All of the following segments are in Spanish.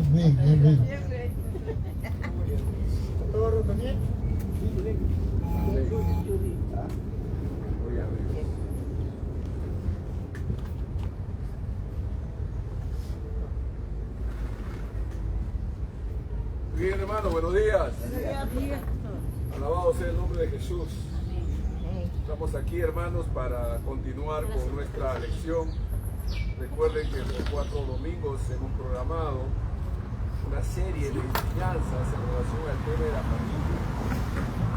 Amén, amén. ¿Todo roto bien? Bien, hermano, buenos días. Alabado sea el nombre de Jesús. Estamos aquí, hermanos, para continuar con nuestra lección. Recuerden que los 4 domingos hemos programado una serie de enseñanzas en relación al tema de la familia,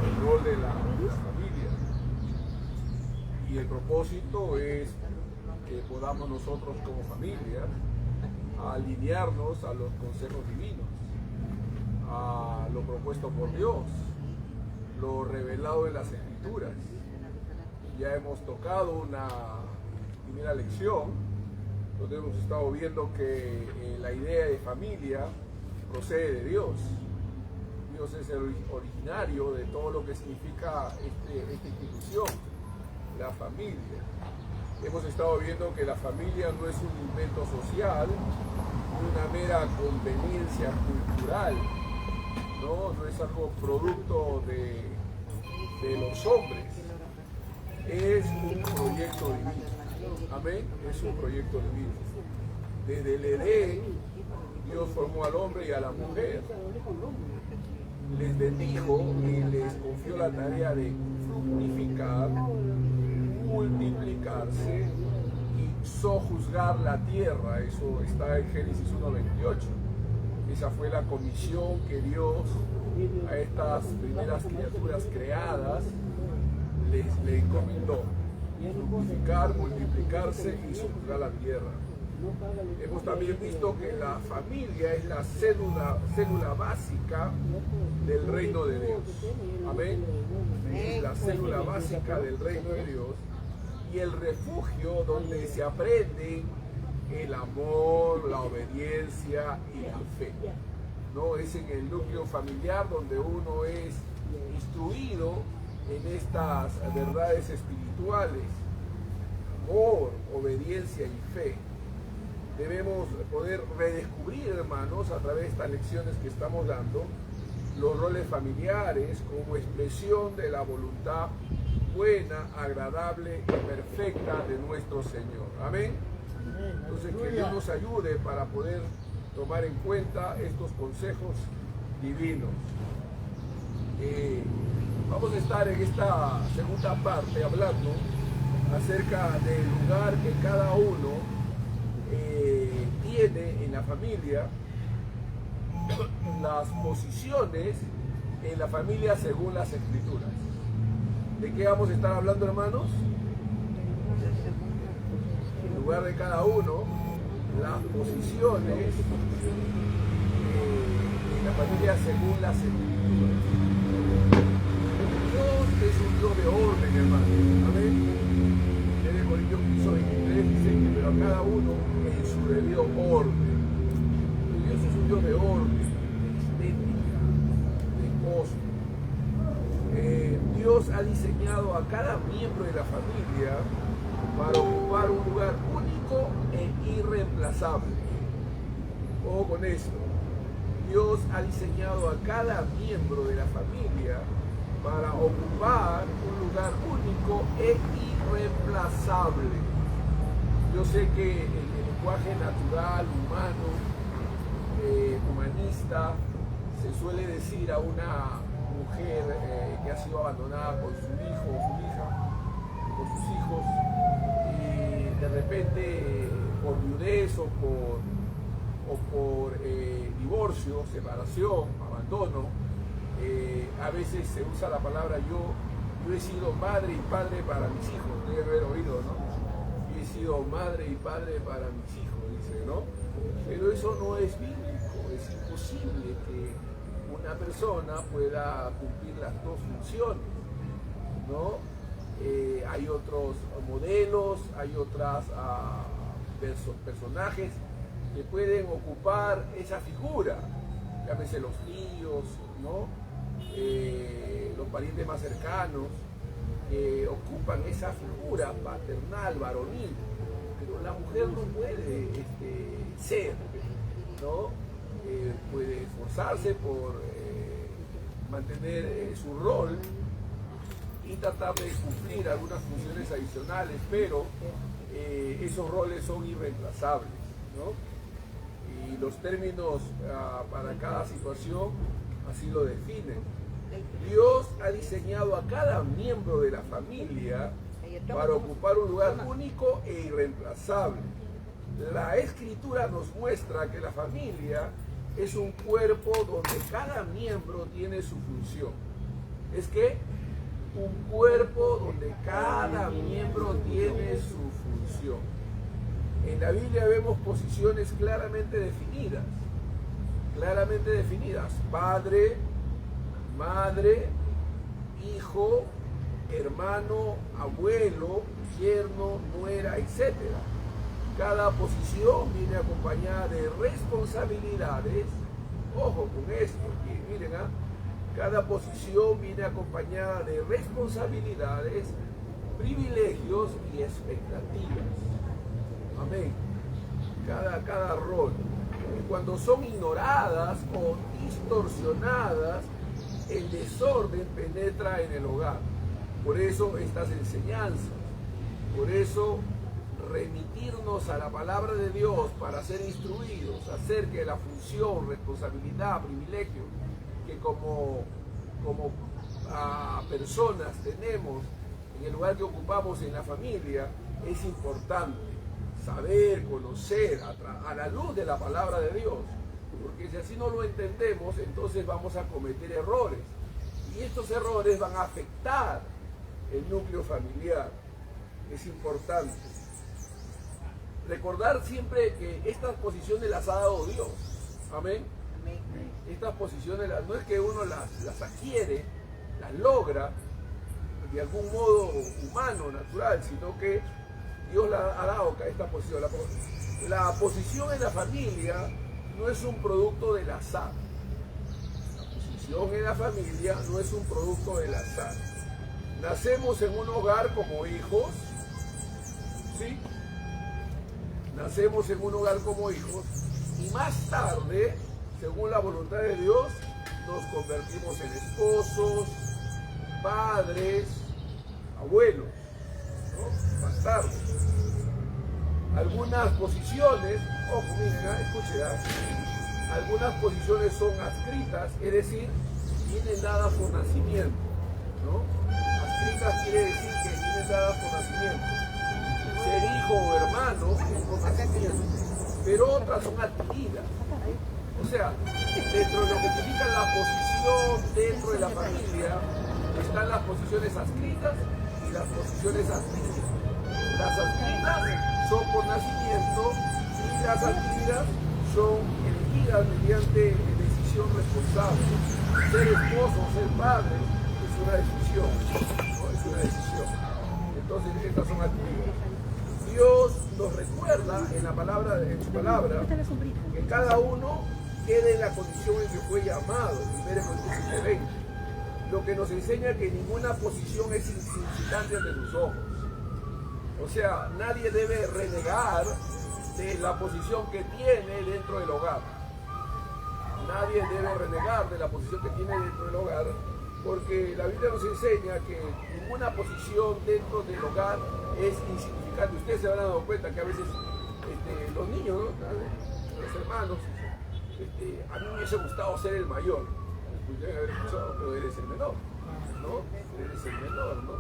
el rol de la familia. Y el propósito es que podamos nosotros como familia alinearnos a los consejos divinos, a lo propuesto por Dios, lo revelado en las Escrituras. Ya hemos tocado una primera lección donde hemos estado viendo que la idea de familia procede de Dios. Dios es el originario de todo lo que significa esta institución, la familia. Hemos estado viendo que la familia no es un invento social, una mera conveniencia cultural, no es algo producto de los hombres, es un proyecto divino. Amén, es un proyecto divino. Desde el Edén, Dios formó al hombre y a la mujer, les bendijo y les confió la tarea de fructificar, multiplicarse y sojuzgar la tierra. Eso está en Génesis 1:28. Esa fue la comisión que Dios a estas primeras criaturas creadas le encomendó: fructificar, multiplicarse y sojuzgar la tierra. Hemos también visto que la familia es la célula básica del reino de Dios. Amén. Es la célula básica del reino de Dios y el refugio donde se aprende el amor, la obediencia y la fe. ¿No? Es en el núcleo familiar donde uno es instruido en estas verdades espirituales: amor, obediencia y fe. Debemos poder redescubrir, hermanos, a través de estas lecciones que estamos dando, los roles familiares como expresión de la voluntad buena, agradable y perfecta de nuestro Señor. Amén. Entonces, que Dios nos ayude para poder tomar en cuenta estos consejos divinos. Vamos a estar en esta segunda parte hablando acerca del lugar que cada uno tiene en la familia, las posiciones en la familia según las Escrituras. ¿De qué vamos a estar hablando, hermanos? El lugar de cada uno, las posiciones en la familia según las Escrituras. Dios es un Dios de orden, hermano. Amén. En Corintios 15:23 dice que pero a cada uno en su debido orden. Dios es un Dios de orden, de estética, de cosmos. Dios ha diseñado a cada miembro de la familia para ocupar un lugar único e irreemplazable. Ojo con esto. Dios ha diseñado a cada miembro de la familia para ocupar un lugar único e irreemplazable. Yo sé que en el lenguaje natural, humano, humanista, se suele decir a una mujer que ha sido abandonada por su hijo o su hija, por sus hijos, y de repente por viudez o por divorcio, separación, abandono, a veces se usa la palabra yo he sido madre y padre para mis hijos. Debe haber oído, ¿no? Yo he sido madre y padre para mis hijos, dice, ¿no? Pero eso no es bíblico. Es imposible que una persona pueda cumplir las dos funciones, ¿no? Hay otros modelos, hay otros personajes que pueden ocupar esa figura, llámese los tíos, ¿no? Los parientes más cercanos, que ocupan esa figura paternal, varonil, pero la mujer no puede ser, ¿no? puede esforzarse por mantener su rol y tratar de cumplir algunas funciones adicionales, pero esos roles son irreemplazables, ¿no? Y los términos para cada situación así lo definen. Dios ha diseñado a cada miembro de la familia para ocupar un lugar único e irreemplazable. La Escritura nos muestra que la familia es un cuerpo donde cada miembro tiene su función. Es que un cuerpo donde cada miembro tiene su función. En la Biblia vemos posiciones claramente definidas. Padre, madre, hijo, hermano, abuelo, yerno, nuera, etc. Cada posición viene acompañada de responsabilidades. Ojo con esto, que miren, cada posición viene acompañada de responsabilidades, privilegios y expectativas. Amén. Cada rol. Y cuando son ignoradas o distorsionadas, el desorden penetra en el hogar. Por eso estas enseñanzas, por eso remitirnos a la palabra de Dios para ser instruidos acerca de la función, responsabilidad, privilegio que como personas tenemos en el lugar que ocupamos en la familia, es importante saber, conocer a la luz de la palabra de Dios, porque si así no lo entendemos, entonces vamos a cometer errores y estos errores van a afectar el núcleo familiar. Es importante recordar siempre que estas posiciones las ha dado Dios. Amén. Estas posiciones no es que uno las adquiere, las logra de algún modo humano, natural, sino que Dios la ha dado a esta posición. La posición en la familia no es un producto del azar. La posición en la familia no es un producto del azar. Nacemos en un hogar como hijos, ¿sí? Nacemos en un hogar como hijos y más tarde, según la voluntad de Dios, nos convertimos en esposos, padres, abuelos, ¿no? Más tarde. Algunas posiciones, ojo, miren, escuchen, algunas posiciones son adscritas, es decir, vienen dadas por nacimiento, ¿no? Adscritas quiere decir que vienen dadas por nacimiento. Ser hijo o hermano es por nacimiento, pero otras son adquiridas. O sea, dentro de lo que significa la posición dentro de la familia, están las posiciones adscritas y las posiciones adquiridas. Las adscritas son por nacimiento y las adquiridas son elegidas mediante decisión responsable. Ser esposo, ser padre, es una decisión, ¿no? Es una decisión. Entonces, estas son adquiridas. Dios nos recuerda en su palabra que cada uno quede en la condición en que fue llamado, 1 Corintios 20, lo que nos enseña que ninguna posición es insignificante ante sus ojos. O sea, nadie debe renegar de la posición que tiene dentro del hogar. Nadie debe renegar de la posición que tiene dentro del hogar, porque la Biblia nos enseña que ninguna posición dentro del hogar es insignificante. Ustedes se habrán dado cuenta que a veces los niños, ¿no? Los hermanos, a mí me hubiese gustado ser el mayor. Deben haber escuchado, pero eres el menor, ¿no? Eres el menor, ¿no?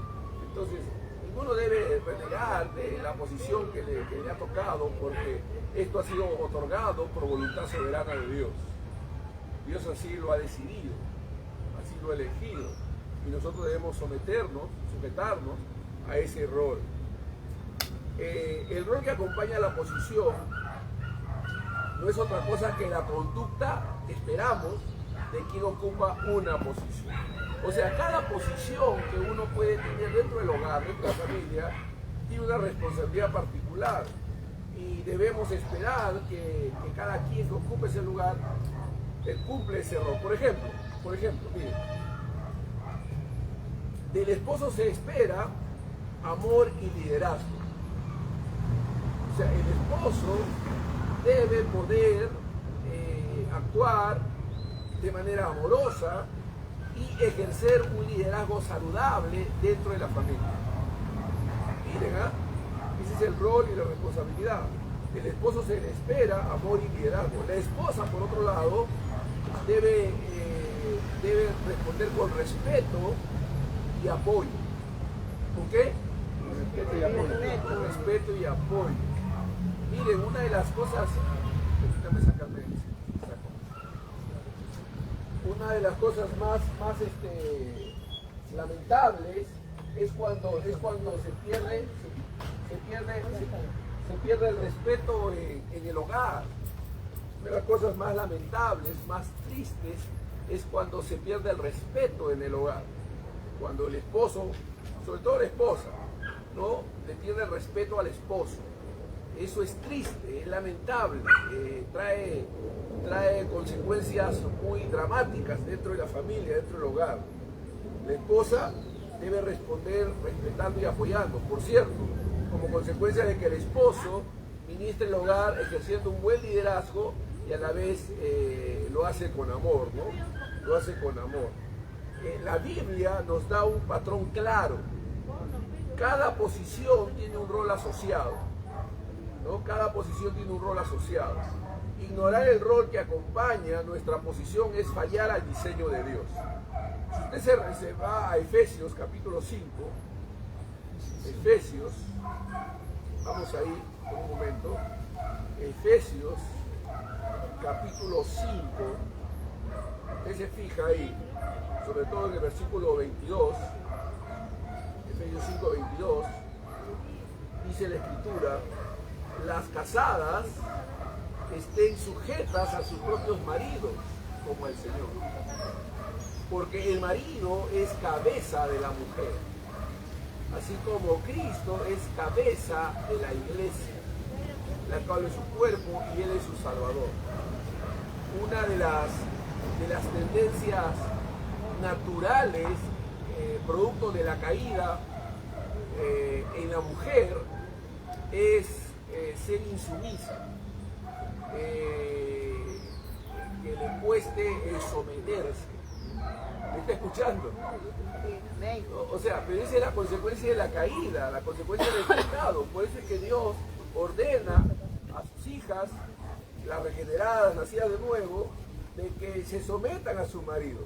Entonces, ninguno debe renegar de la posición que le ha tocado, porque esto ha sido otorgado por voluntad soberana de Dios. Dios así lo ha decidido, así lo ha elegido, y nosotros debemos sujetarnos a ese rol. El rol que acompaña a la posición no es otra cosa que la conducta, esperamos, de quien ocupa una posición. O sea, cada posición que uno puede tener dentro del hogar, dentro de la familia, tiene una responsabilidad particular y debemos esperar que cada quien que ocupe ese lugar cumple ese rol. Por ejemplo, miren, del esposo se espera amor y liderazgo. O sea, el esposo debe poder actuar de manera amorosa y ejercer un liderazgo saludable dentro de la familia. Miren, ese es el rol y la responsabilidad. El esposo se le espera amor y liderazgo. La esposa, por otro lado, debe responder con respeto y apoyo. ¿Con qué? Respeto y apoyo. Con respeto y apoyo. Miren, una de las cosas, permítame sacarme una de las cosas más lamentables es cuando se pierde el respeto en el hogar. Una de las cosas más lamentables, más tristes, es cuando se pierde el respeto en el hogar. Cuando el esposo, sobre todo la esposa, ¿no?, le pierde el respeto al esposo. Eso es triste, es lamentable, trae consecuencias muy dramáticas dentro de la familia, dentro del hogar. La esposa debe responder respetando y apoyando. Por cierto, como consecuencia de que el esposo ministre el hogar ejerciendo un buen liderazgo y a la vez lo hace con amor, ¿no? Lo hace con amor. La Biblia nos da un patrón claro. Cada posición tiene un rol asociado, ¿no? Cada posición tiene un rol asociado. Ignorar el rol que acompaña nuestra posición es fallar al diseño de Dios. Si usted se va a Efesios capítulo 5, Efesios, vamos ahí por un momento, Efesios capítulo 5, usted se fija ahí, sobre todo en el versículo 22, Efesios 5, 22, dice la Escritura: las casadas estén sujetas a sus propios maridos, como el Señor. Porque el marido es cabeza de la mujer, así como Cristo es cabeza de la iglesia, la cual es su cuerpo y Él es su Salvador. Una de las tendencias naturales, producto de la caída en la mujer, es ser insumisa, que le cueste someterse. ¿Me está escuchando? O sea, pero esa es la consecuencia de la caída, la consecuencia del pecado. Por eso es que Dios ordena a sus hijas, las regeneradas, nacidas de nuevo, de que se sometan a su marido.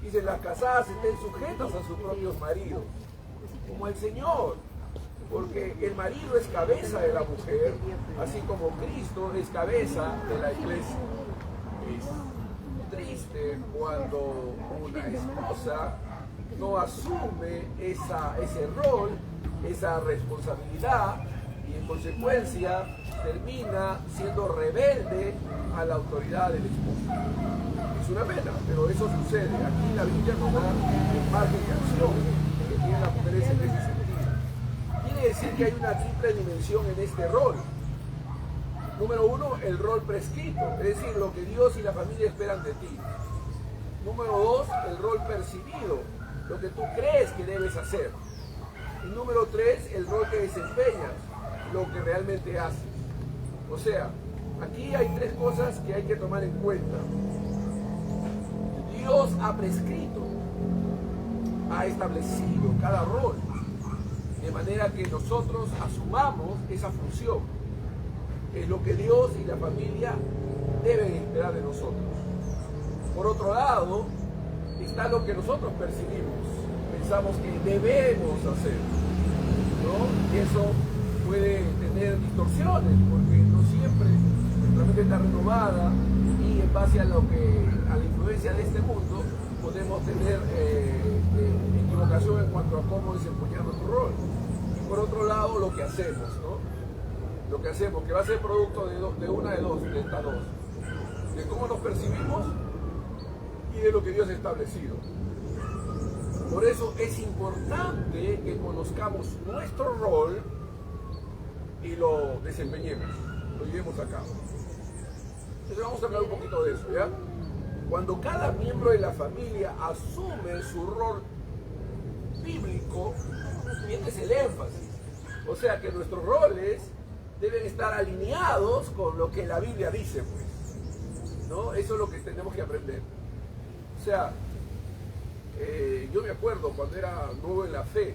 Dice: las casadas estén sujetas a sus propios maridos, como el Señor. Porque el marido es cabeza de la mujer, así como Cristo es cabeza de la iglesia. Es triste cuando una esposa no asume ese rol, esa responsabilidad, y en consecuencia termina siendo rebelde a la autoridad del esposo. Es una pena, pero eso sucede. Aquí la Biblia nos da el margen de acción que tienen las mujeres en ese sentido. Quiere decir que hay una triple dimensión en este rol. Número uno, el rol prescrito, es decir, lo que Dios y la familia esperan de ti. Número dos, el rol percibido, lo que tú crees que debes hacer. Y número tres, el rol que desempeñas, lo que realmente haces. O sea, aquí hay tres cosas que hay que tomar en cuenta. Dios ha prescrito, ha establecido cada rol, de manera que nosotros asumamos esa función. Es lo que Dios y la familia deben esperar de nosotros. Por otro lado, está lo que nosotros percibimos, pensamos que debemos hacer, ¿no? Y eso puede tener distorsiones, porque no siempre nuestra mente está renovada y en base a la influencia de este mundo podemos tener equivocación en cuanto a cómo desempeñar nuestro rol. Y por otro lado, lo que hacemos, ¿no? Lo que hacemos, que va a ser producto de estas dos, de cómo nos percibimos y de lo que Dios ha establecido. Por eso es importante que conozcamos nuestro rol y lo desempeñemos, lo llevemos a cabo. Entonces vamos a hablar un poquito de eso, ¿ya? Cuando cada miembro de la familia asume su rol bíblico, este es el énfasis. O sea que nuestros roles deben estar alineados con lo que la Biblia dice, pues, ¿no? Eso es lo que tenemos que aprender. O sea, yo me acuerdo cuando era nuevo en la fe,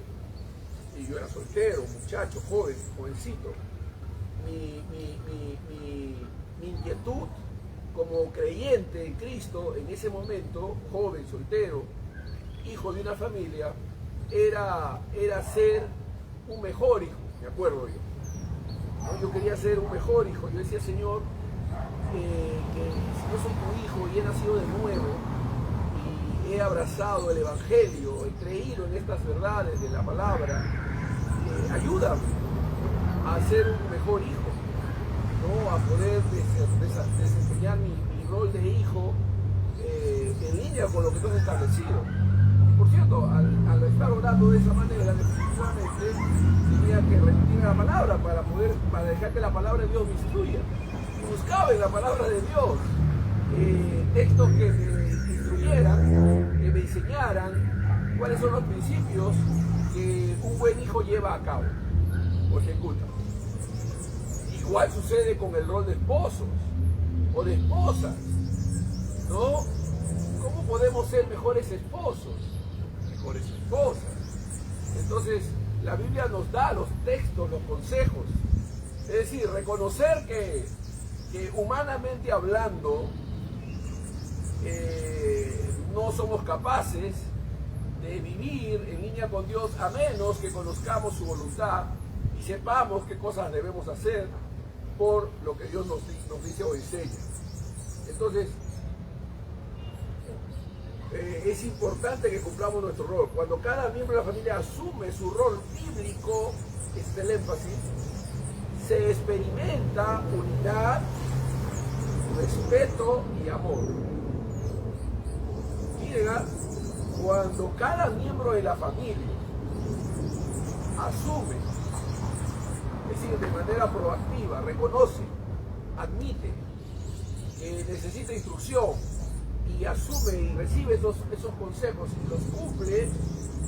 y yo era soltero, muchacho, joven, jovencito, mi inquietud como creyente en Cristo en ese momento, joven, soltero, hijo de una familia, era ser un mejor hijo, me acuerdo yo. ¿No? Yo quería ser un mejor hijo. Yo decía, Señor, que si yo soy tu hijo y he nacido de nuevo y he abrazado el Evangelio, he creído en estas verdades de la palabra, ayúdame a ser un mejor hijo, ¿no? A poder desempeñar mi rol de hijo en línea con lo que tú has establecido. Por cierto, al estar orando de esa manera, definitivamente tenía que repetir la palabra para dejar que la palabra de Dios me instruya. Y buscaba en la palabra de Dios textos que me instruyeran, que me enseñaran cuáles son los principios que un buen hijo lleva a cabo o ejecuta. Igual sucede con el rol de esposos o de esposas, ¿no? ¿Cómo podemos ser mejores esposos? Mejores esposas. Entonces, la Biblia nos da los textos, los consejos. Es decir, reconocer que humanamente hablando no somos capaces de vivir en línea con Dios a menos que conozcamos su voluntad y sepamos qué cosas debemos hacer por lo que Dios nos dice o enseña. Entonces, es importante que cumplamos nuestro rol. Cuando cada miembro de la familia asume su rol bíblico, este es el énfasis, se experimenta unidad, respeto y amor. Miren, cuando cada miembro de la familia asume, es decir, de manera proactiva, reconoce, admite que necesita instrucción y asume y recibe esos consejos y los cumple,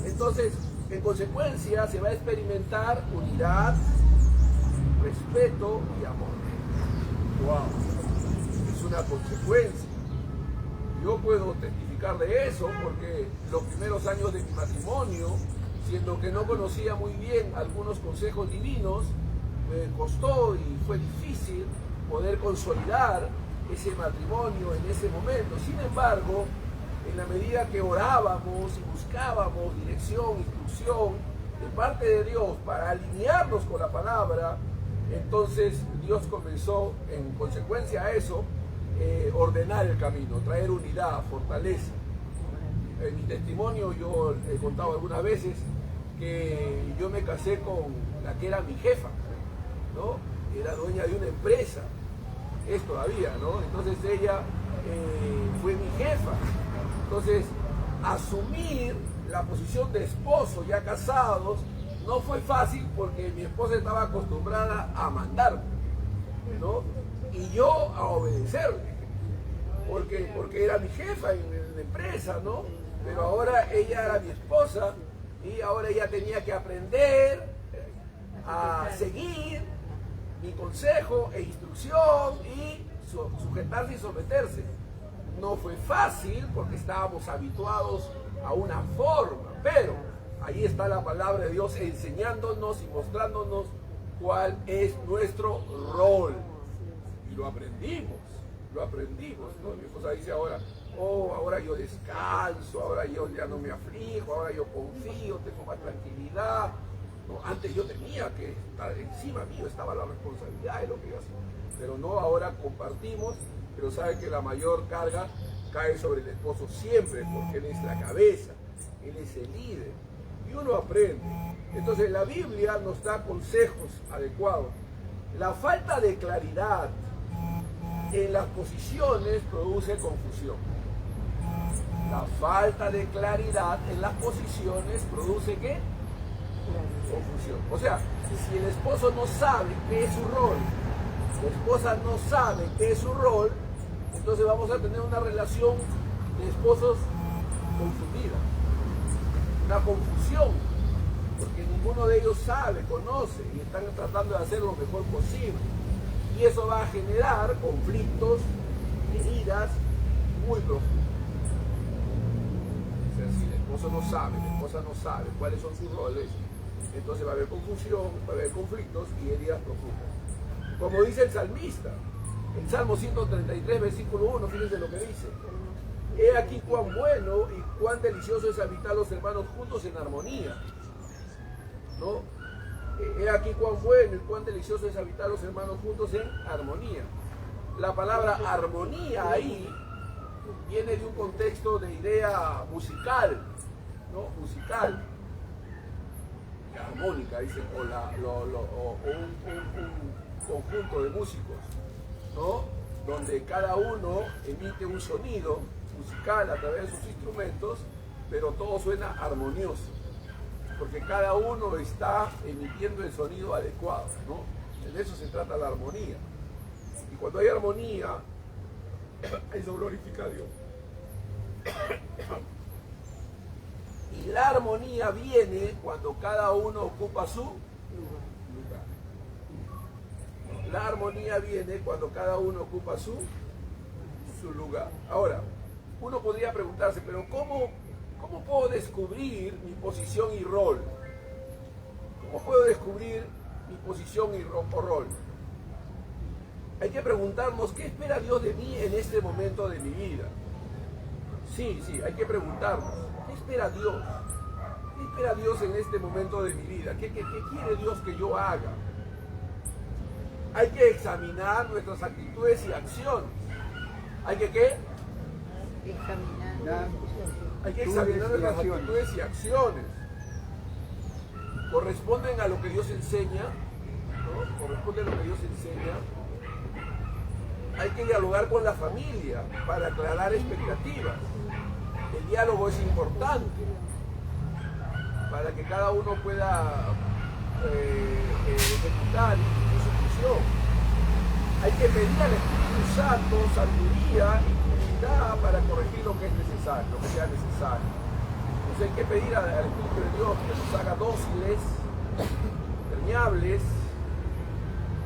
entonces en consecuencia se va a experimentar unidad, respeto y amor. ¡Wow! Es una consecuencia. Yo puedo testificar de eso porque los primeros años de mi matrimonio, siendo que no conocía muy bien algunos consejos divinos, me costó y fue difícil poder consolidar ese matrimonio en ese momento. Sin embargo, en la medida que orábamos y buscábamos dirección, instrucción de parte de Dios para alinearnos con la palabra, entonces Dios comenzó, en consecuencia a eso, ordenar el camino, traer unidad, fortaleza. En mi testimonio yo he contado algunas veces que yo me casé con la que era mi jefa, ¿no? Era dueña de una empresa, es todavía, ¿no? Entonces ella fue mi jefa. Entonces, asumir la posición de esposo ya casados no fue fácil porque mi esposa estaba acostumbrada a mandarme, ¿no? Y yo a obedecerle, porque era mi jefa en la empresa, ¿no? Pero ahora ella era mi esposa y ahora ella tenía que aprender a seguir mi consejo e instrucción y sujetarse y someterse. No fue fácil porque estábamos habituados a una forma, pero ahí está la palabra de Dios enseñándonos y mostrándonos cuál es nuestro rol. Y lo aprendimos, ¿no? Mi esposa dice ahora, ahora yo descanso, ahora yo ya no me aflijo, ahora yo confío, tengo más tranquilidad. No, antes yo tenía que estar encima mío, estaba la responsabilidad de lo que yo hacía. Pero no, ahora compartimos, pero sabe que la mayor carga cae sobre el esposo siempre, porque él es la cabeza, él es el líder. Y uno aprende. Entonces la Biblia nos da consejos adecuados. La falta de claridad en las posiciones produce confusión. La falta de claridad en las posiciones produce ¿qué? Confusión. O sea, si el esposo no sabe qué es su rol, la esposa no sabe qué es su rol, entonces vamos a tener una relación de esposos confundida, una confusión, porque ninguno de ellos sabe, conoce y están tratando de hacer lo mejor posible. Y eso va a generar conflictos, heridas muy profundo. O sea, si la esposa no sabe cuáles son sus roles, entonces va a haber confusión, va a haber conflictos y heridas profundas. Como dice el salmista, en Salmo 133, versículo 1, fíjense lo que dice. He aquí cuán bueno y cuán delicioso es habitar los hermanos juntos en armonía. ¿No? He aquí cuán bueno y cuán delicioso es habitar los hermanos juntos en armonía. La palabra armonía ahí viene de un contexto de idea musical, ¿no? Musical, armónica, dicen, o un conjunto de músicos, ¿no? Donde cada uno emite un sonido musical a través de sus instrumentos, pero todo suena armonioso, porque cada uno está emitiendo el sonido adecuado, ¿no? De eso se trata la armonía. Y cuando hay armonía, eso glorifica a Dios. Y la armonía viene cuando cada uno ocupa su lugar. La armonía viene cuando cada uno ocupa su lugar. Ahora, uno podría preguntarse, pero ¿cómo puedo descubrir mi posición y rol? ¿Cómo puedo descubrir mi posición y rol? Hay que preguntarnos, ¿qué espera Dios de mí en este momento de mi vida? Sí, hay que preguntarnos, ¿qué espera Dios? ¿Qué espera Dios en este momento de mi vida? ¿Qué quiere Dios que yo haga? Hay que examinar nuestras actitudes y acciones. ¿Hay que qué? Hay que examinar nuestras actitudes y acciones. ¿Corresponden a lo que Dios enseña? ¿No? ¿Corresponden a lo que Dios enseña? Hay que dialogar con la familia para aclarar expectativas. El diálogo es importante para que cada uno pueda ejecutar su función. Hay que pedir al Espíritu Santo sabiduría y humildad para corregir lo que es necesario, lo que sea necesario. Entonces hay que pedir al Espíritu de Dios que nos haga dóciles, permeables,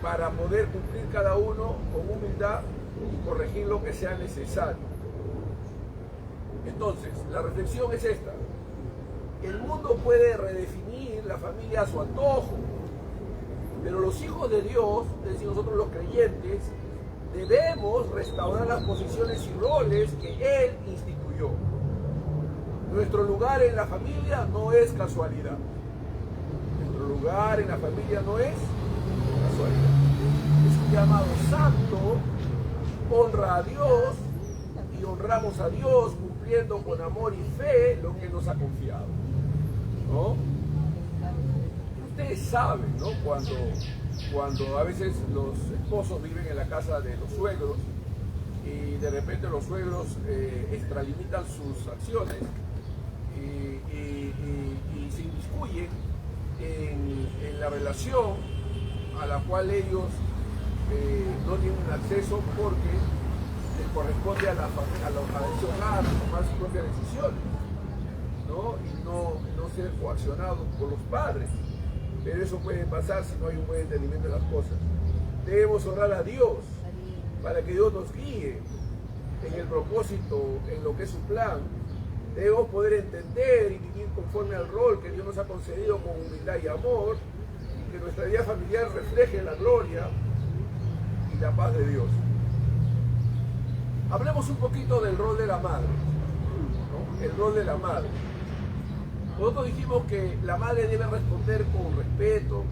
para poder cumplir cada uno con humildad y corregir lo que sea necesario. Entonces, la reflexión es esta. El mundo puede redefinir la familia a su antojo, pero los hijos de Dios, es decir, nosotros los creyentes, debemos restaurar las posiciones y roles que Él instituyó. Nuestro lugar en la familia no es casualidad. Nuestro lugar en la familia no es casualidad. Es un llamado santo, honra a Dios y honramos a Dios cumpliendo con amor y fe lo que nos ha confiado, ¿no? Ustedes saben, ¿no? Cuando a veces los esposos viven en la casa de los suegros y de repente los suegros extralimitan sus acciones y se inmiscuyen en la relación a la cual ellos no tienen acceso porque les corresponde a ese hogar a tomar sus propias decisiones, ¿no? Y no ser coaccionados por los padres. Pero eso puede pasar si no hay un buen entendimiento de las cosas. Debemos orar a Dios para que Dios nos guíe en el propósito, en lo que es su plan. Debemos poder entender y vivir conforme al rol que Dios nos ha concedido con humildad y amor, y que nuestra vida familiar refleje la gloria y la paz de Dios. Hablemos un poquito del rol de la madre, ¿no? El rol de la madre. Nosotros dijimos que la madre debe responder con respeto,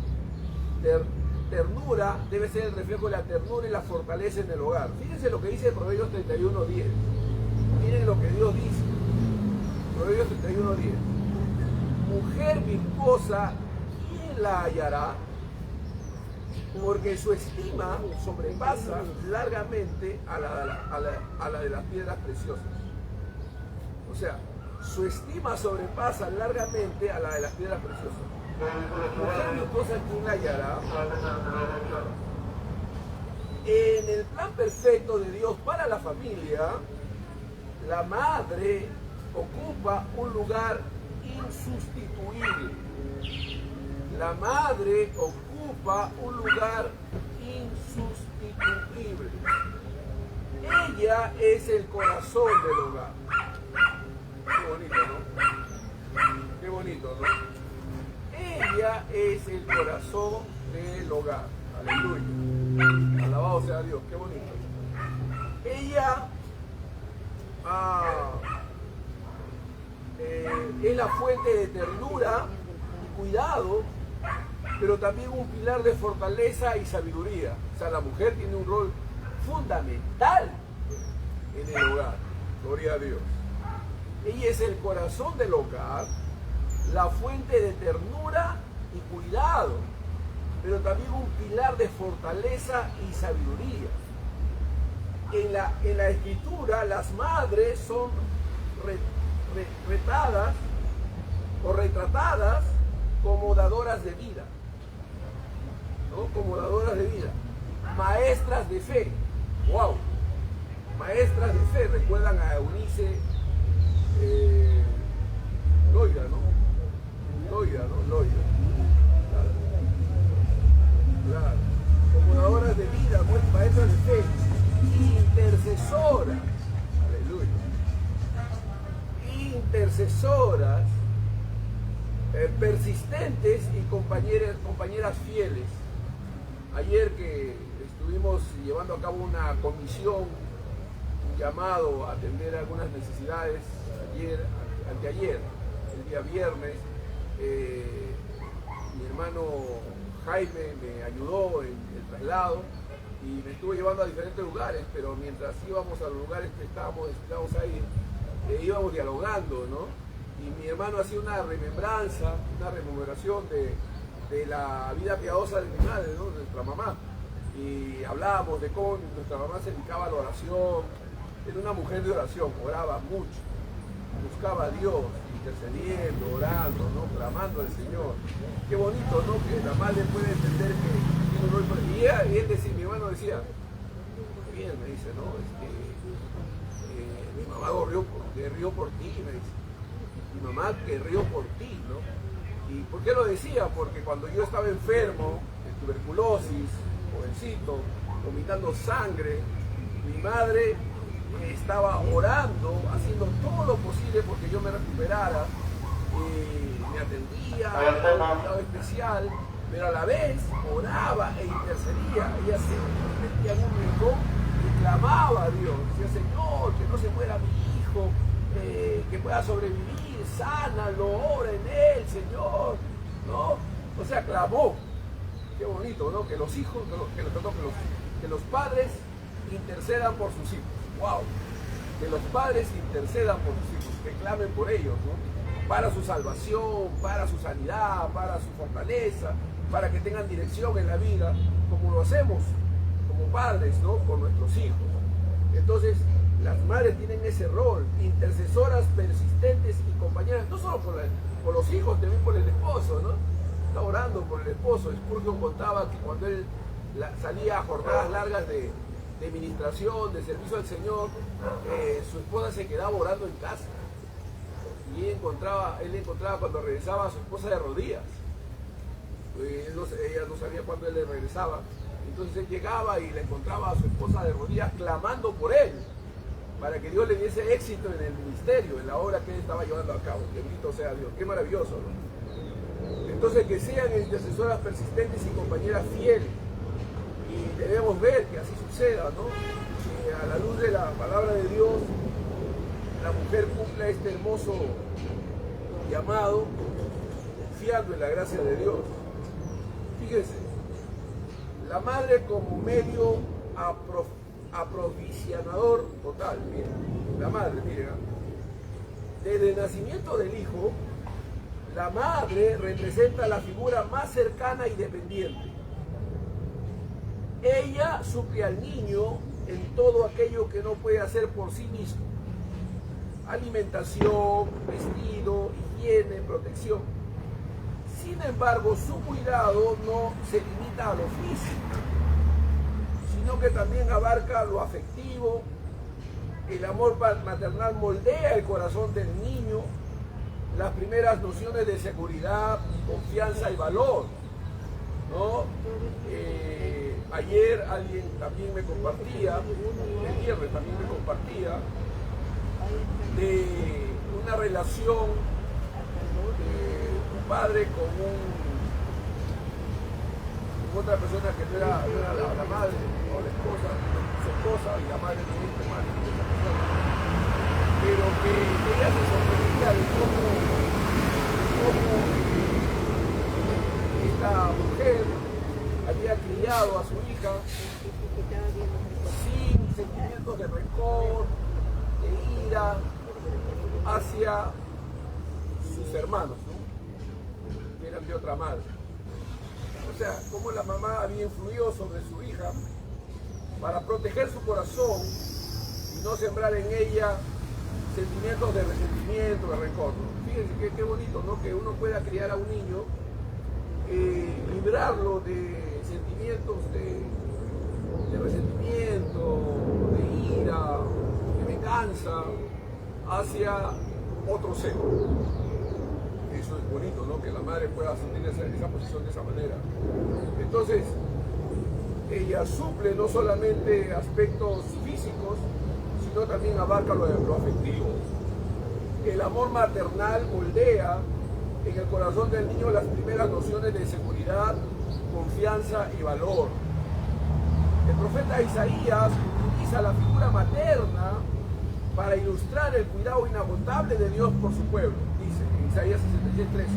ternura, debe ser el reflejo de la ternura y la fortaleza en el hogar. Fíjense lo que dice Proverbios 31:10. Miren lo que Dios dice. Proverbios 31:10. Mujer virtuosa, ¿quién la hallará? Porque su estima sobrepasa largamente a la de las piedras preciosas. O sea, su estima sobrepasa largamente a la de las piedras preciosas. Mujer virtuosa, ¿quién la hallará? En el plan perfecto de Dios para la familia, la madre ocupa un lugar insustituible. La madre ocupa un lugar insustituible. Ella es el corazón del hogar. Qué bonito, ¿no? Qué bonito, ¿no? Ella es el corazón del hogar. Aleluya. Alabado sea Dios. Qué bonito. Ella es la fuente de ternura y cuidado, pero también un pilar de fortaleza y sabiduría. O sea, la mujer tiene un rol fundamental en el hogar. Gloria a Dios. Ella es el corazón del hogar, la fuente de ternura y cuidado, pero también un pilar de fortaleza y sabiduría. En la escritura, las madres son retratadas como dadoras de vida, ¿no? Como dadoras de vida, maestras de fe. ¡Wow! Maestras de fe. Recuerdan a Eunice Loira, ¿no? Loira. Claro. Como dadoras de vida, maestras de fe, intercesoras. Aleluya. Intercesoras, persistentes y compañeras fieles. Ayer que estuvimos llevando a cabo una comisión, un llamado a atender algunas necesidades, anteayer, el día viernes, mi hermano Jaime me ayudó en el traslado y me estuvo llevando a diferentes lugares, pero mientras íbamos a los lugares que estábamos ahí, íbamos dialogando, ¿no? Y mi hermano hacía una remembranza, una rememoración de la vida piadosa de mi madre, ¿no? De nuestra mamá. Y hablábamos de cómo nuestra mamá se dedicaba a la oración, era una mujer de oración, oraba mucho, buscaba a Dios, intercediendo, orando, ¿no? Clamando al Señor. Qué bonito, ¿no? Que la madre puede entender que tiene un rol. Y él decía, mi hermano decía, bien, me dice, ¿no? Mi mamá rió por ti, me dice. Mi mamá que rió por ti, ¿no? ¿Y por qué lo decía? Porque cuando yo estaba enfermo, de tuberculosis, jovencito, vomitando sangre, mi madre estaba orando, haciendo todo lo posible porque yo me recuperara, me atendía, un cuidado especial, pero a la vez oraba e intercedía. Ella se metía en un rincón y clamaba a Dios, decía, Señor, que no se muera mi hijo, que pueda sobrevivir, sánalo, obra en él, Señor, ¿no? O sea, clamó. Qué bonito, ¿no? Que los hijos, que los padres intercedan por sus hijos. ¡Wow! Que los padres intercedan por sus hijos, que clamen por ellos, ¿no? Para su salvación, para su sanidad, para su fortaleza, para que tengan dirección en la vida, como lo hacemos como padres, ¿no? Con nuestros hijos. Entonces, las madres tienen ese rol, intercesoras persistentes y compañeras, no solo por los hijos, también por el esposo, ¿no? Está orando por el esposo. Spurgeon contaba que cuando él salía a jornadas largas de ministración, de servicio al Señor, su esposa se quedaba orando en casa. Y él encontraba cuando regresaba a su esposa de rodillas. Ella no sabía cuándo él le regresaba. Entonces él llegaba y le encontraba a su esposa de rodillas clamando por él, para que Dios le diese éxito en el ministerio, en la obra que él estaba llevando a cabo. Bendito sea Dios. Qué maravilloso, ¿no? Entonces, que sean intercesoras persistentes y compañeras fieles. Y debemos ver que así suceda, ¿no? Que a la luz de la palabra de Dios, la mujer cumpla este hermoso llamado, confiando en la gracia de Dios. Fíjense, la madre como medio aprovisionador total, miren, la madre, miren, desde el nacimiento del hijo, la madre representa la figura más cercana y dependiente. Ella suple al niño en todo aquello que no puede hacer por sí mismo: alimentación, vestido, higiene, protección. Sin embargo, su cuidado no se limita a lo físico, sino que también abarca lo afectivo. El amor maternal moldea el corazón del niño, las primeras nociones de seguridad, confianza y valor, ¿no? Ayer alguien también me compartía, el viernes también me compartía, de una relación de un padre con otra persona que no era la madre o la esposa, su esposa y la madre de esta madre de esa persona, pero que ella se sorprendía de cómo esta mujer había criado a su hija sin sentimientos de rencor, de ira hacia sus hermanos, ¿no? Que eran de otra madre. O sea, cómo la mamá había influido sobre su hija para proteger su corazón y no sembrar en ella sentimientos de resentimiento, de rencor, ¿no? Fíjense qué bonito, ¿no? Que uno pueda criar a un niño, librarlo de sentimientos de resentimiento, de ira, de venganza hacia otro ser. Eso es bonito, ¿no? Que la madre pueda asumir esa posición de esa manera. Entonces, ella suple no solamente aspectos físicos, sino también abarca lo afectivo. El amor maternal moldea en el corazón del niño las primeras nociones de seguridad, confianza y valor. El profeta Isaías utiliza la figura materna para ilustrar el cuidado inagotable de Dios por su pueblo. Dice en Isaías 66:13: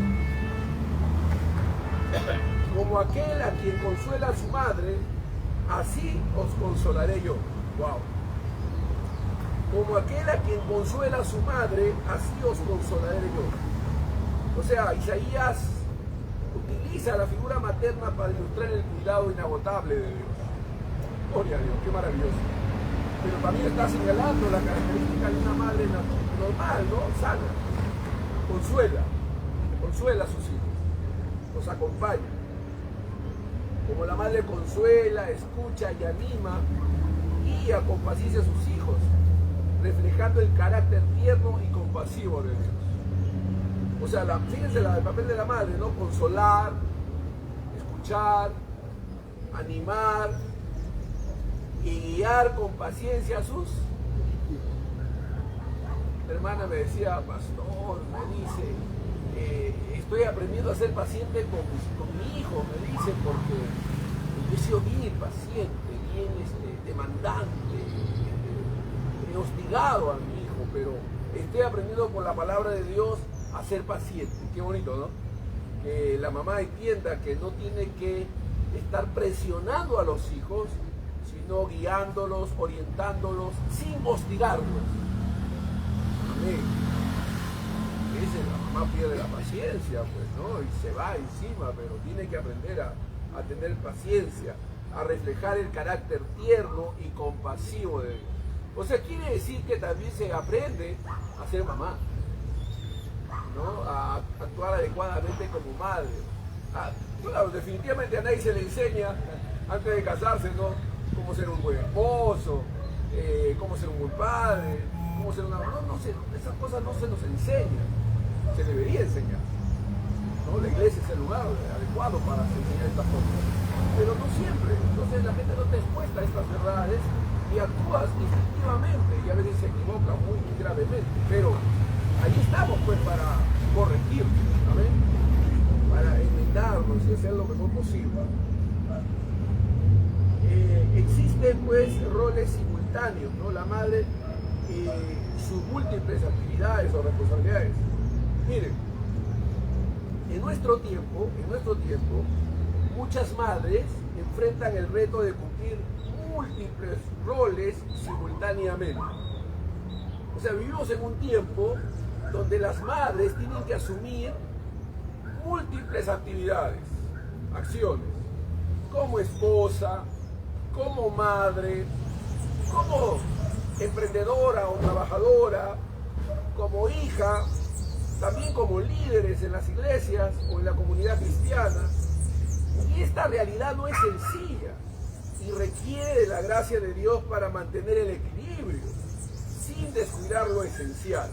como aquel a quien consuela a su madre, así os consolaré yo. Wow. Como aquel a quien consuela a su madre, así os consolaré yo. O sea, Isaías utiliza la figura materna para ilustrar el cuidado inagotable de Dios. Gloria a Dios, qué maravilloso. Pero también está señalando la característica de una madre normal, ¿no? Sana. Consuela a sus hijos, los acompaña. Como la madre consuela, escucha y anima, guía con paciencia a sus hijos, reflejando el carácter tierno y compasivo de Dios. O sea, fíjense el papel de la madre, ¿no? Consolar, escuchar, animar y guiar con paciencia a sus hijos. La hermana me decía, pastor, me dice, estoy aprendiendo a ser paciente con mi hijo, me dice, porque yo he sido bien impaciente, bien demandante, he hostigado a mi hijo, pero estoy aprendiendo por la palabra de Dios a ser paciente. Qué bonito, ¿no? Que la mamá entienda que no tiene que estar presionando a los hijos, sino guiándolos, orientándolos, sin hostigarlos. Amén. Dice, la mamá pierde la paciencia, pues, ¿no? Y se va encima, pero tiene que aprender a tener paciencia, a reflejar el carácter tierno y compasivo de Dios. O sea, quiere decir que también se aprende a ser mamá, ¿no? A actuar adecuadamente como madre. Claro, definitivamente a nadie se le enseña antes de casarse, ¿no? Cómo ser un buen esposo, cómo ser un buen padre, cómo ser una... No, esas cosas no se nos enseñan, se debería enseñar, ¿no? La iglesia es el lugar adecuado para enseñar estas cosas, pero no siempre. Entonces la gente no está expuesta a estas verdades y actúas instintivamente y a veces se equivoca muy gravemente, pero ahí estamos pues para corregir, ¿amén? Para enmendarnos y hacer lo mejor posible. Existen pues roles simultáneos, ¿no? La madre, sus múltiples actividades o responsabilidades. Miren, en nuestro tiempo, muchas madres enfrentan el reto de cumplir múltiples roles simultáneamente. O sea, vivimos en un tiempo donde las madres tienen que asumir múltiples actividades, acciones, como esposa, como madre, como emprendedora o trabajadora, como hija, también como líderes en las iglesias o en la comunidad cristiana. Y esta realidad no es sencilla y requiere de la gracia de Dios para mantener el equilibrio, sin descuidar lo esencial.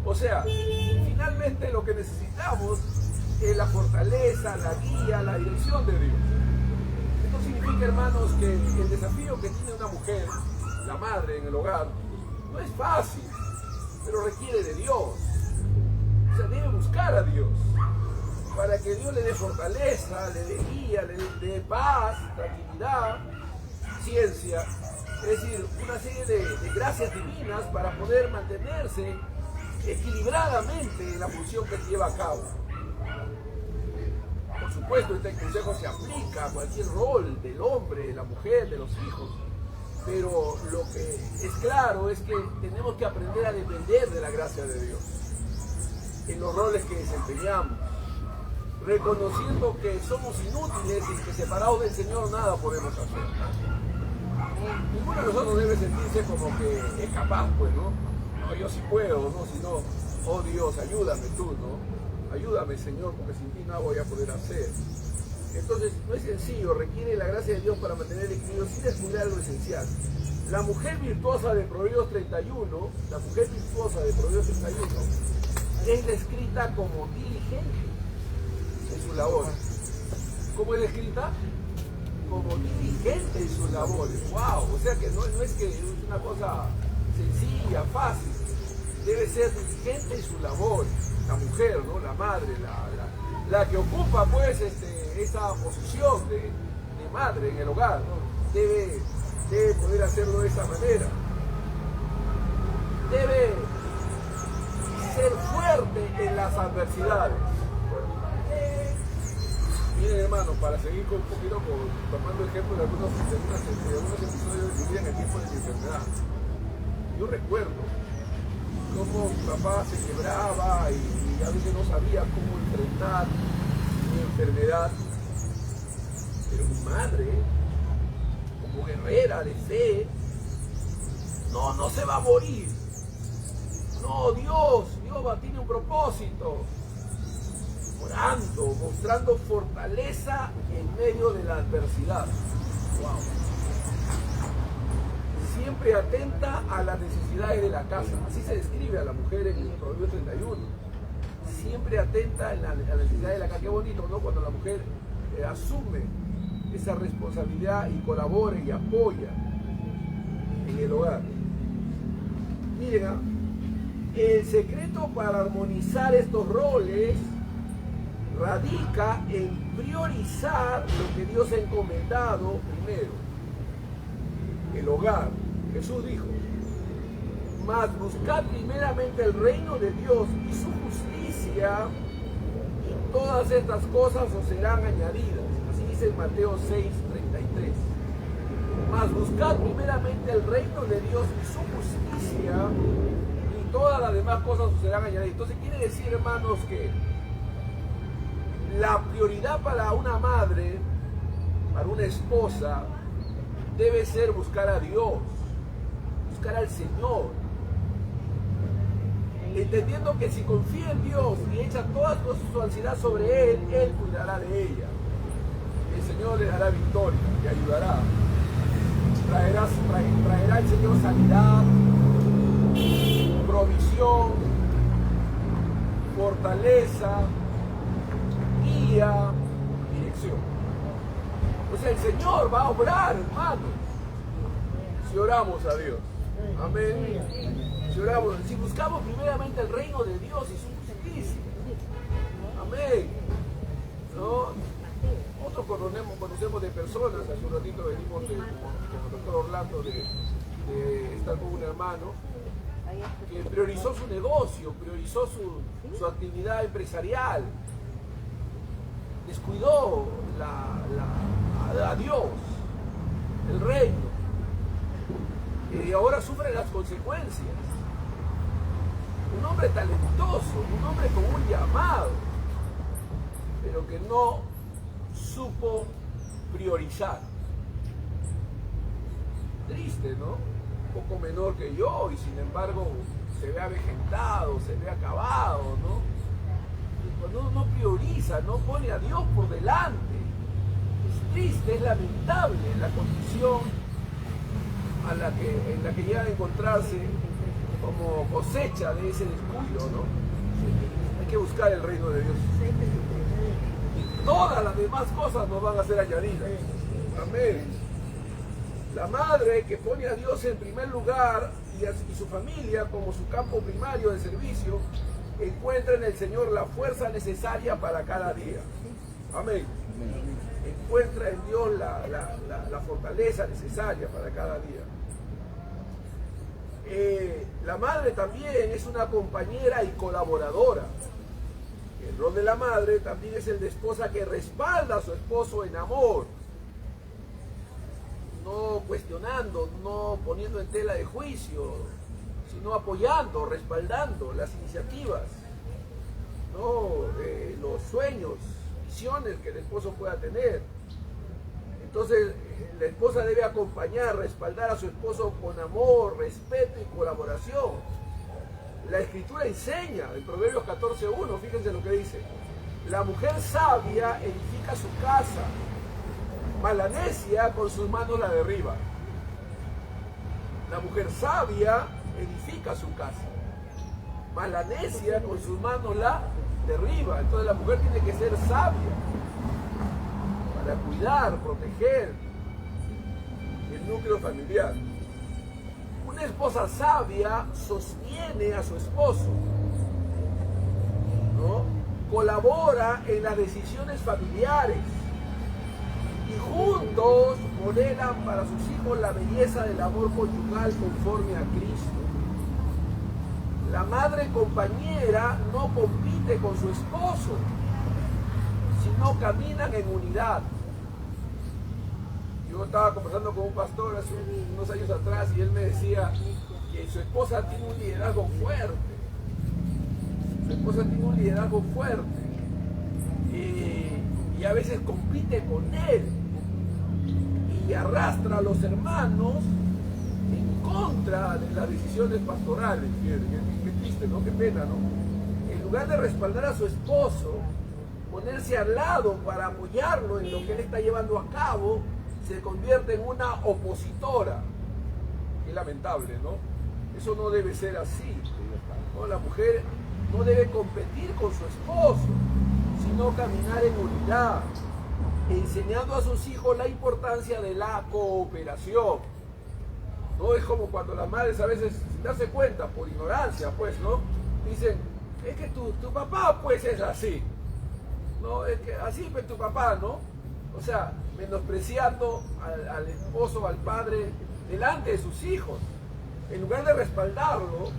O sea, finalmente lo que necesitamos es la fortaleza, la guía, la dirección de Dios. Esto significa, hermanos, que el desafío que tiene una mujer, la madre en el hogar, no es fácil, pero requiere de Dios. O sea, debe buscar a Dios para que Dios le dé fortaleza, le dé guía, le dé paz, tranquilidad, ciencia, es decir, una serie de gracias divinas para poder mantenerse equilibradamente en la función que lleva a cabo. Por supuesto, este consejo se aplica a cualquier rol del hombre, de la mujer, de los hijos, pero lo que es claro es que tenemos que aprender a depender de la gracia de Dios en los roles que desempeñamos, reconociendo que somos inútiles y que separados del Señor nada podemos hacer. Ninguno de nosotros debe sentirse como que es capaz, pues, ¿no? No, yo sí puedo, ¿no? Si no, oh Dios, ayúdame tú, ¿no? Ayúdame, Señor, porque sin ti nada voy a poder hacer. Entonces, no es sencillo, requiere la gracia de Dios para mantener el equilibrio sin descuidar lo esencial. La mujer virtuosa de Proverbios 31, la mujer virtuosa de Proverbios 31, es descrita como diligente en sus labores. ¿Cómo es descrita? Como diligente en sus labores. ¡Wow! O sea que no es que es una cosa sencilla, fácil. Debe ser diligente en sus labores. La mujer, ¿no? La madre, la que ocupa pues esa posición de madre en el hogar, ¿no? Debe poder hacerlo de esa manera. Debe ser fuerte en las adversidades. Miren, hermanos, para seguir un poquito tomando ejemplo de algunos episodios de mi vida en el tiempo de mi enfermedad. Yo recuerdo cómo mi papá se quebraba y a veces no sabía cómo enfrentar mi enfermedad. Pero mi madre, como guerrera de fe, no se va a morir. No, Dios tiene un propósito. Orando, mostrando fortaleza en medio de la adversidad. Wow. Siempre atenta a las necesidades de la casa. Así se describe a la mujer en el Proverbio 31. Siempre atenta a las necesidades de la casa. Qué bonito, ¿no? Cuando la mujer asume esa responsabilidad y colabora y apoya en el hogar. Miren, el secreto para armonizar estos roles radica en priorizar lo que Dios ha encomendado primero. El hogar. Jesús dijo, mas buscad primeramente el reino de Dios y su justicia, y todas estas cosas os serán añadidas. Así dice en Mateo 6:33. Mas buscad primeramente el reino de Dios y su justicia, y todas las demás cosas os serán añadidas. Entonces quiere decir, hermanos, que la prioridad para una madre, para una esposa, debe ser buscar a Dios, buscar al Señor, entendiendo que si confía en Dios y echa toda su ansiedad sobre Él, Él cuidará de ella. El Señor le dará victoria, le ayudará. Traerá el Señor sanidad, provisión, fortaleza, guía, dirección. O sea, el Señor va a obrar, hermano, si oramos a Dios. Amén. Si oramos, si buscamos primeramente el reino de Dios y su justicia. Amén. ¿No? Nosotros conocemos de personas, hace un ratito venimos con el doctor Orlando de estar con un hermano que priorizó su negocio, priorizó su actividad empresarial, descuidó a Dios, el reino, y ahora sufre las consecuencias. Un hombre talentoso, un hombre con un llamado, pero que no supo priorizar. Triste, ¿no? Un poco menor que yo y sin embargo se ve avejentado, se ve acabado, ¿no? Y cuando uno no prioriza, no pone a Dios por delante, es triste, es lamentable la condición en la que llega a encontrarse como cosecha de ese descuido, ¿no? Hay que buscar el reino de Dios. Y todas las demás cosas nos van a ser añadidas. Amén. La madre que pone a Dios en primer lugar y su familia como su campo primario de servicio, encuentra en el Señor la fuerza necesaria para cada día. Amén. Encuentra en Dios la fortaleza necesaria para cada día. La madre también es una compañera y colaboradora. El rol de la madre también es el de esposa que respalda a su esposo en amor, no cuestionando, no poniendo en tela de juicio, sino apoyando, respaldando las iniciativas, los sueños, visiones que el esposo pueda tener. Entonces, la esposa debe acompañar, respaldar a su esposo con amor, respeto y colaboración. La Escritura enseña, en Proverbios 14:1, fíjense lo que dice: la mujer sabia edifica su casa, mas la necia con sus manos la derriba. La mujer sabia edifica su casa, mas la necia con sus manos la derriba. Entonces la mujer tiene que ser sabia para cuidar, proteger el núcleo familiar. Una esposa sabia sostiene a su esposo, ¿no? Colabora en las decisiones familiares y juntos modelan para sus hijos la belleza del amor conyugal conforme a Cristo. La madre compañera no compite con su esposo, sino caminan en unidad. Yo estaba conversando con un pastor hace unos años atrás y él me decía que su esposa tiene un liderazgo fuerte. Su esposa tiene un liderazgo fuerte y a veces compite con él y arrastra a los hermanos en contra de las decisiones pastorales. Qué triste, ¿no? Qué pena, ¿no? En lugar de respaldar a su esposo, ponerse al lado para apoyarlo en lo que él está llevando a cabo, se convierte en una opositora. Qué lamentable, ¿no? Eso no debe ser así, ¿no? La mujer no debe competir con su esposo, sino caminar en unidad, enseñando a sus hijos la importancia de la cooperación. No es como cuando las madres a veces, sin darse cuenta, por ignorancia, pues, ¿no? Dicen, es que tu papá, pues, es así. No, es que así es tu papá, ¿no? O sea, menospreciando al esposo, al padre, delante de sus hijos. En lugar de respaldarlo,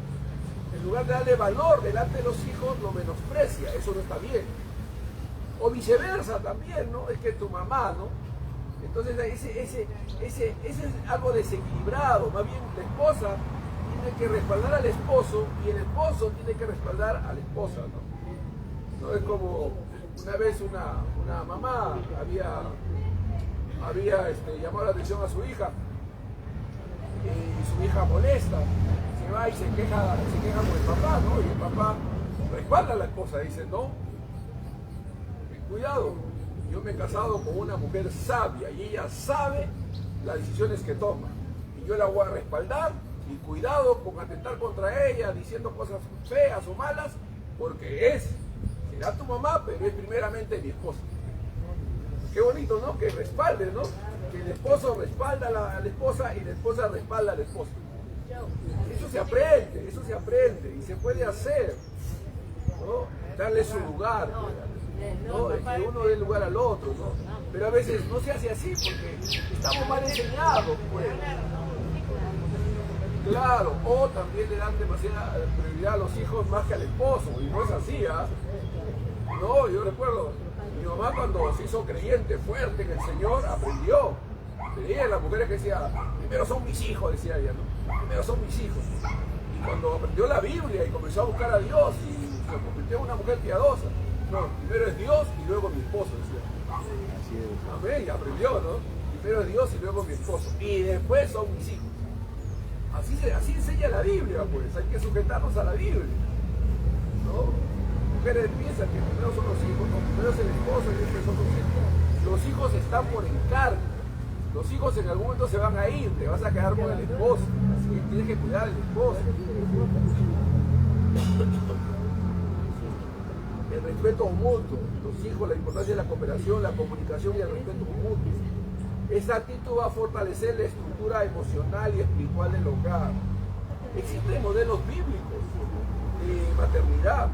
en lugar de darle valor delante de los hijos, lo menosprecia. Eso no está bien. O viceversa también, ¿no? Es que tu mamá, ¿no? Entonces ese es algo desequilibrado. Más bien la esposa tiene que respaldar al esposo y el esposo tiene que respaldar a la esposa, ¿no? No es como una vez una mamá había llamado la atención a su hija y su hija molesta, se va y se queja con el papá, ¿no? Y el papá respalda a la esposa, dice, no, cuidado, yo me he casado con una mujer sabia y ella sabe las decisiones que toma y yo la voy a respaldar, y cuidado con atentar contra ella diciendo cosas feas o malas, porque será tu mamá, pero es primeramente mi esposa. Qué bonito, ¿no? Que respalde, ¿no? Que el esposo respalda a la esposa y la esposa respalda al esposo. Eso se aprende y se puede hacer, ¿no? Darle su lugar, ¿no? Que uno dé lugar al otro, ¿no? Pero a veces no se hace así porque estamos mal enseñados, pues. Claro, o también le dan demasiada prioridad a los hijos más que al esposo, y no es así, ¿ah? No, yo recuerdo, mi mamá cuando se hizo creyente fuerte en el Señor, aprendió. Tenía las mujeres que decía, primero son mis hijos, decía ella, ¿no? Primero son mis hijos. Y cuando aprendió la Biblia y comenzó a buscar a Dios y se convirtió en una mujer piadosa, no, primero es Dios y luego mi esposo, decía. Amén, y aprendió, ¿no? Primero es Dios y luego mi esposo. Y después son mis hijos. Así enseña la Biblia, pues. Hay que sujetarnos a la Biblia, ¿no? Mujeres piensan que primero son los hijos, no, primero es el esposo y después son los hijos. Los hijos están por encargo. Los hijos en algún momento se van a ir, te vas a quedar con el esposo. Así que tienes que cuidar al esposo. El respeto mutuo, los hijos, la importancia de la cooperación, la comunicación y el respeto mutuo. Esa actitud va a fortalecer la estructura emocional y espiritual del hogar. Existen modelos bíblicos de maternidad.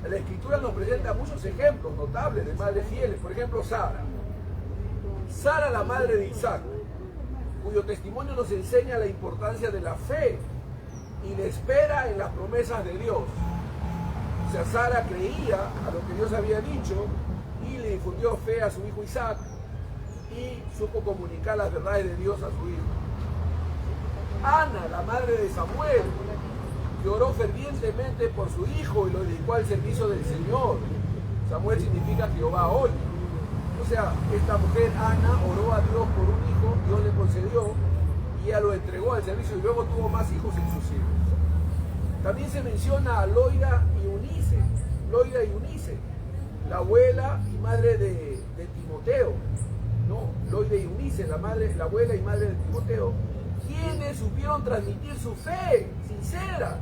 La Escritura nos presenta muchos ejemplos notables de madres fieles. Por ejemplo, Sara. Sara, la madre de Isaac, cuyo testimonio nos enseña la importancia de la fe y la espera en las promesas de Dios. O sea, Sara creía a lo que Dios había dicho y le infundió fe a su hijo Isaac y supo comunicar las verdades de Dios a su hijo. Ana, la madre de Samuel, lloró fervientemente por su hijo y lo dedicó al servicio del Señor. Samuel significa Jehová hoy. O sea, esta mujer, Ana, oró a Dios por un hijo, Dios le concedió y ella lo entregó al servicio y luego tuvo más hijos en sus hijos. También se menciona a Loida y Eunice, la abuela y madre de Timoteo. No, Loida y Eunice, la abuela y madre de Timoteo, quienes supieron transmitir su fe sincera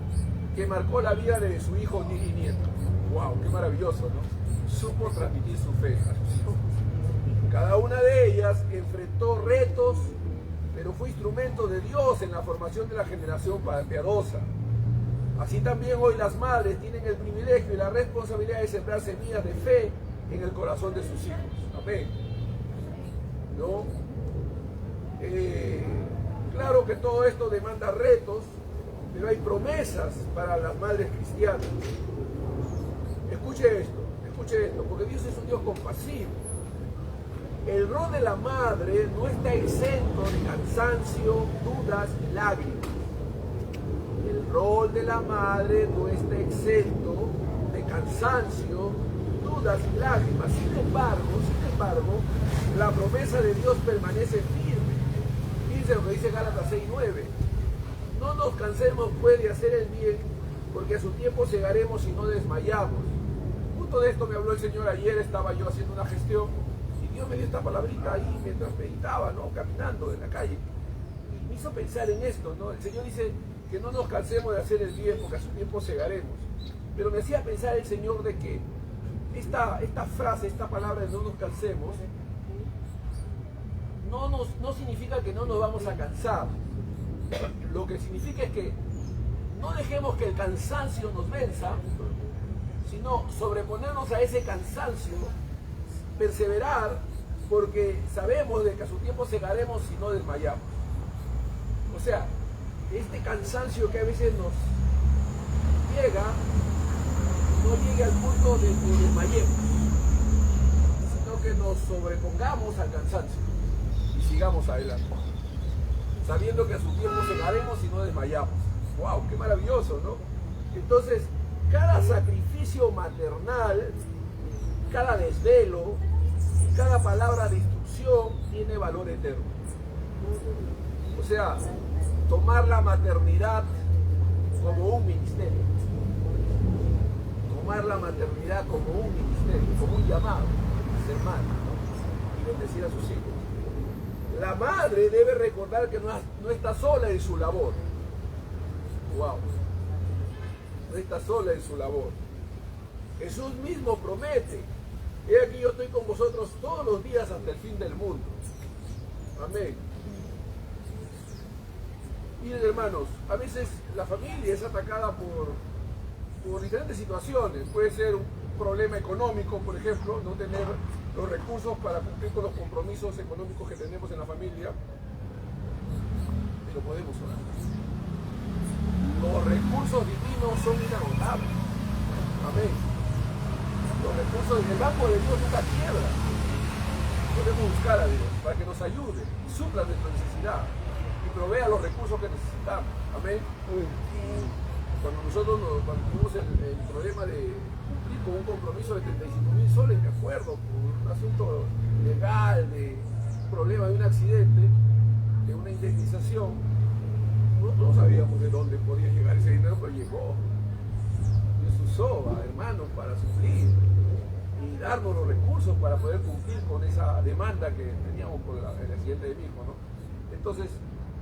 que marcó la vida de su hijo y nieto. ¡Wow! ¡Qué maravilloso!, ¿no? Supo transmitir su fe a sus hijos. Cada una de ellas enfrentó retos, pero fue instrumento de Dios en la formación de la generación piadosa. Así también hoy las madres tienen el privilegio y la responsabilidad de sembrar semillas de fe en el corazón de sus hijos. Amén. ¿No? Claro que todo esto demanda retos, pero hay promesas para las madres cristianas. Escuche esto, porque Dios es un Dios compasivo. El rol de la madre no está exento de cansancio, dudas y lágrimas. El rol de la madre no está exento de cansancio, dudas y lágrimas. Sin embargo, la promesa de Dios permanece firme. Fíjense lo que dice Gálatas 6:9. No nos cansemos pues de hacer el bien, porque a su tiempo segaremos y no desmayamos. Justo de esto me habló el Señor ayer. Estaba yo haciendo una gestión y Dios me dio esta palabrita ahí mientras meditaba, ¿no? Caminando en la calle. Y me hizo pensar en esto, ¿no? El Señor dice que no nos cansemos de hacer el bien, porque a su tiempo segaremos. Pero me hacía pensar el Señor de que esta frase, esta palabra de no nos cansemos, no significa que no nos vamos a cansar. Lo que significa es que no dejemos que el cansancio nos venza, sino sobreponernos a ese cansancio, perseverar, porque sabemos de que a su tiempo segaremos si no desmayamos. O sea, este cansancio que a veces nos llega, no llegue al punto de que desmayemos, sino que nos sobrepongamos al cansancio y sigamos adelante, sabiendo que a su tiempo segaremos y no desmayamos. ¡Wow! ¡Qué maravilloso!, ¿no? Entonces, cada sacrificio maternal, cada desvelo, cada palabra de instrucción tiene valor eterno. O sea, tomar la maternidad como un ministerio. Tomar la maternidad como un ministerio, como un llamado a ser madre, ¿no? Y bendecir a sus hijos. La madre debe recordar que no está sola en su labor. Wow. No está sola en su labor. Jesús mismo promete: he aquí yo estoy con vosotros todos los días hasta el fin del mundo. Amén. Miren, hermanos, a veces la familia es atacada por diferentes situaciones. Puede ser un problema económico, por ejemplo, no tener los recursos para cumplir con los compromisos económicos que tenemos en la familia, pero podemos orar. Los recursos divinos son inagotables. Amén. Los recursos del banco de Dios nunca quiebra. Podemos buscar a Dios para que nos ayude y supla nuestra necesidad y provea los recursos que necesitamos. Amén. Cuando tuvimos el problema de cumplir con un compromiso de 35.000 soles, me acuerdo, por un asunto legal, de un problema de un accidente, de una indemnización, nosotros no sabíamos de dónde podía llegar ese dinero, pero llegó. Dios usó a hermanos para suplir y darnos los recursos para poder cumplir con esa demanda que teníamos por el accidente de mi hijo, ¿no? Entonces,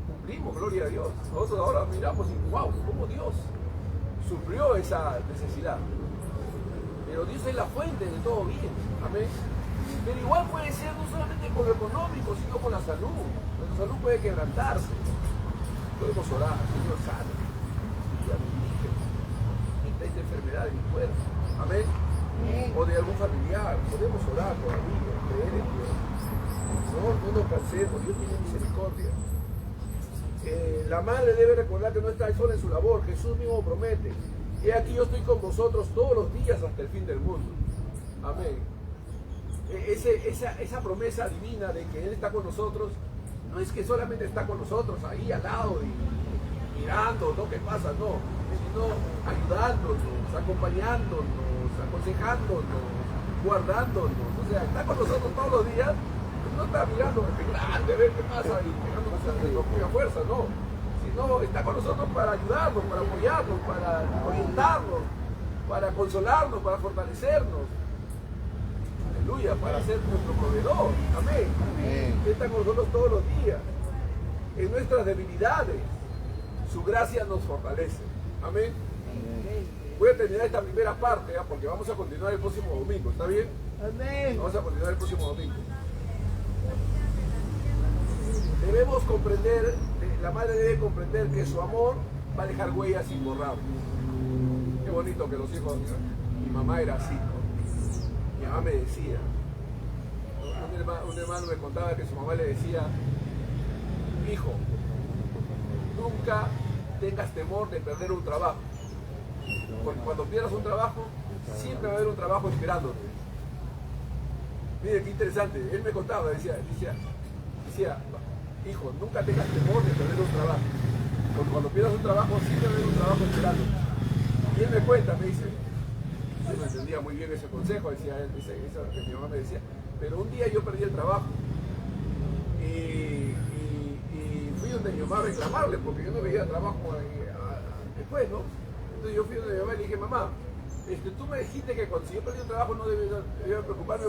cumplimos, gloria a Dios. Nosotros ahora miramos y wow, cómo Dios suplió esa necesidad. Pero Dios es la fuente de todo bien. Amén. Pero igual puede ser no solamente con lo económico, sino con la salud. Nuestra salud puede quebrantarse. Podemos orar, Señor, sana. Ya me dije, quita esta enfermedad de mi cuerpo. Amén. O de algún familiar. Podemos orar todavía, creer en Dios. No nos cansemos, Dios tiene misericordia. La madre debe recordar que no está sola en su labor. Jesús mismo promete: he aquí yo estoy con vosotros todos los días hasta el fin del mundo. Amén. Esa promesa divina de que Él está con nosotros, no es que solamente está con nosotros ahí al lado y mirando, ¿no? ¿Qué pasa? No, sino ayudándonos, acompañándonos, aconsejándonos, guardándonos. O sea, está con nosotros todos los días. No está mirando grande, a ver qué pasa y pegándonos a fuerza, no. Sino está con nosotros para ayudarnos, para apoyarnos, para orientarnos, para consolarnos, para fortalecernos. Aleluya, para ser nuestro proveedor. Amén. Él está con nosotros todos los días. En nuestras debilidades, su gracia nos fortalece. Amén. Voy a terminar esta primera parte, porque vamos a continuar el próximo domingo. ¿Está bien? Amén. Vamos a continuar el próximo domingo. Debemos comprender, la madre debe comprender que su amor va a dejar huellas imborrables. Qué bonito que los hijos, mi mamá era así, ¿no? Mi mamá me decía, un hermano me contaba que su mamá le decía: hijo, nunca tengas temor de perder un trabajo, porque cuando pierdas un trabajo, siempre va a haber un trabajo esperándote. Mire qué interesante, él me contaba, decía, hijo, nunca tengas temor de perder un trabajo, porque cuando pierdas un trabajo, siempre va a haber un trabajo esperando. Y él me cuenta, me dice, yo no entendía muy bien ese consejo, decía él, eso que mi mamá me decía, pero un día yo perdí el trabajo y fui donde mi mamá a reclamarle, porque yo no veía trabajo después, ¿no? Entonces yo fui donde mi mamá y le dije: mamá, tú me dijiste que cuando si yo perdí un trabajo no debía preocuparme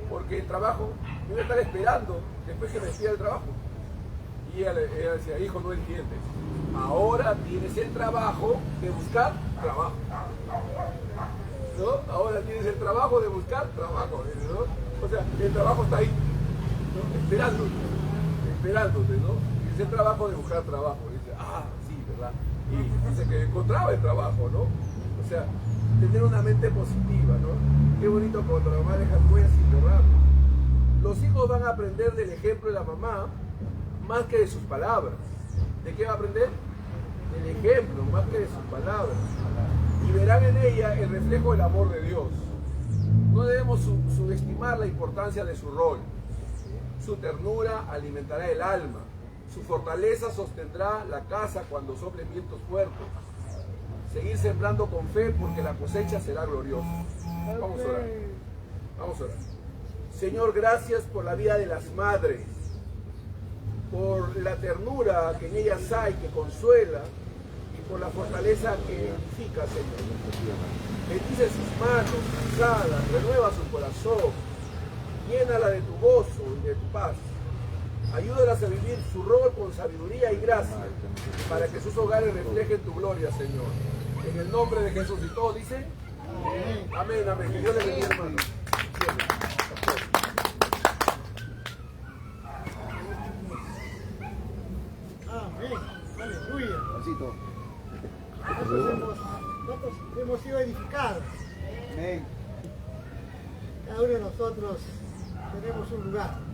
porque el trabajo me iba a estar esperando después que me despida del trabajo. Y ella decía: hijo, no entiendes, ahora tienes el trabajo de buscar trabajo, ¿no? Ahora tienes el trabajo de buscar trabajo, ¿no? O sea, el trabajo está ahí, ¿no? Esperándote, ¿no? Es el trabajo de buscar trabajo. Y dice: sí, ¿verdad? Y dice que encontraba el trabajo, ¿no? O sea, tener una mente positiva, ¿no? Qué bonito cuando la mamá deja huellas imborrables. Los hijos van a aprender del ejemplo de la mamá más que de sus palabras. ¿De qué va a aprender? Del ejemplo, más que de sus palabras. Y verán en ella el reflejo del amor de Dios. No debemos subestimar la importancia de su rol. Su ternura alimentará el alma. Su fortaleza sostendrá la casa cuando soplen vientos fuertes. Seguir sembrando con fe, porque la cosecha será gloriosa. Vamos a orar. Vamos a orar. Señor, gracias por la vida de las madres, por la ternura que en ellas hay, que consuela, y por la fortaleza que edifica, Señor. Bendice sus manos cansadas, renueva su corazón, llénala de tu gozo y de tu paz. Ayúdalas a vivir su rol con sabiduría y gracia, para que sus hogares reflejen tu gloria, Señor. En el nombre de Jesús. Y todo dice: amén, amén. Que Dios les bendiga, hermano. Amén. Aleluya. Nosotros hemos sido edificados. Amén. Cada uno de nosotros tenemos un lugar.